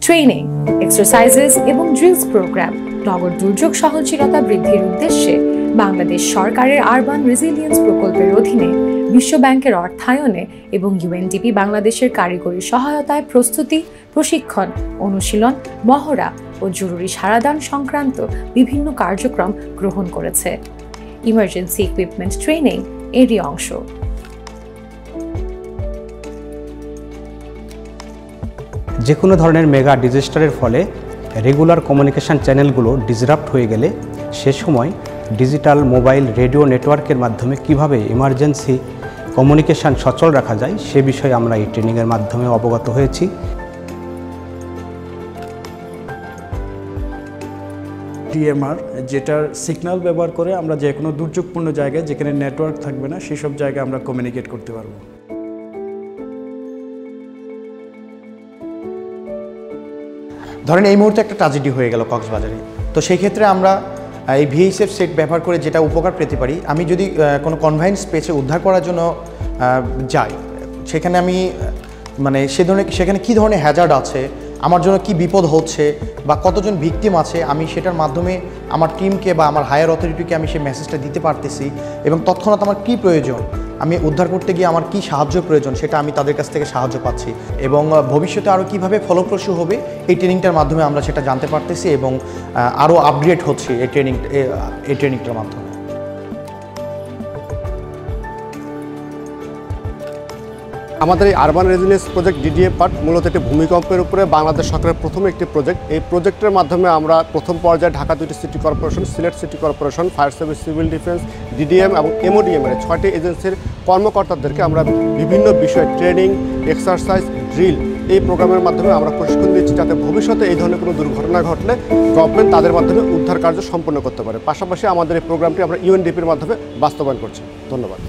Training, exercises এবং drills programme নগর দুর্যোগ সহনশীলতা বৃদ্ধির উদ্দেশ্যে বাংলাদেশ সরকারের আরবান রেজিলিয়েন্স প্রকল্পের অধীনে বিশ্ব ব্যাংকের অর্থায়নে এবং ইউএনডিপি বাংলাদেশের কারিগরি সহায়তায় প্রস্তুতি, প্রশিক্ষণ, অনুশীলন, মহড়া ও জরুরি সারাদান সংক্রান্ত বিভিন্ন কার্যক্রম গ্রহণ করেছে। ইমার্জেন্সি ইকুইপমেন্ট ট্রেনিং এরই অংশ। যে কোনো ধরনের মেগা ডিজাস্টারের ফলে রেগুলার কমিউনিকেশন চ্যানেলগুলো ডিসরাপ্ট হয়ে গেলে সে সময় ডিজিটাল, মোবাইল, রেডিও নেটওয়ার্কের মাধ্যমে কিভাবে ইমার্জেন্সি কমিউনিকেশন সচল রাখা যায় সে বিষয়ে আমরা এই ট্রেনিংয়ের মাধ্যমে অবগত হয়েছি। ডিএমআর, যেটার সিগন্যাল ব্যবহার করে আমরা যে কোনো দুর্যোগপূর্ণ জায়গায় যেখানে নেটওয়ার্ক থাকবে না সেসব জায়গায় আমরা কমিউনিকেট করতে পারবো। ধরেন এই মুহূর্তে একটা ট্র্যাজেডি হয়ে গেল কক্সবাজারে, তো সেই ক্ষেত্রে আমরা এই ভিএইচএফ সেট ব্যবহার করে যেটা উপকার পেতে পারি, আমি যদি কোনো কনভাইন্স স্পেসে উদ্ধার করার জন্য যাই, সেখানে আমি সেখানে কী ধরনের হ্যাজার্ড আছে, আমার জন্য কি বিপদ হচ্ছে বা কতজন ভিকটিম আছে, আমি সেটার মাধ্যমে আমার টিমকে বা আমার হায়ার অথরিটিকে আমি সেই মেসেজটা দিতে পারতেছি এবং তৎক্ষণাৎ আমার কী প্রয়োজন, আমি উদ্ধার করতে গিয়ে আমার কী সাহায্য প্রয়োজন সেটা আমি তাদের কাছ থেকে সাহায্য পাচ্ছি এবং ভবিষ্যতে আরও কীভাবে ফলপ্রসূ হবে এই ট্রেনিংটার মাধ্যমে আমরা সেটা জানতে পারতেছি এবং আরও আপগ্রেড হচ্ছে এই ট্রেনিংটার মাধ্যমে। আমাদের এই urban resilience project DDM part মূলত একটি ভূমিকম্পের উপরে বাংলাদেশ সরকারের প্রথম একটি প্রজেক্ট। এই প্রজেক্টের মাধ্যমে আমরা প্রথম পর্যায়ে ঢাকা 2টি city corporation, Sylhet city corporation, fire service, civil defence, DDM এবং এমওডিএম এর 6টি এজেন্সির কর্মকর্তাদেরকে আমরা বিভিন্ন বিষয়ে ট্রেনিং, এক্সারসাইজ, ড্রিল এই প্রোগ্রামের মাধ্যমে আমরা প্রশিক্ষণ দিচ্ছি যাতে ভবিষ্যতে এই ধরনের কোনো দুর্ঘটনা ঘটলে গভর্নমেন্ট তাদের মাধ্যমে উদ্ধার কার্য সম্পন্ন করতে পারে। পাশাপাশি আমাদের এই প্রোগ্রামটি আমরা ইউএনডিপির মাধ্যমে বাস্তবায়ন করছি। ধন্যবাদ।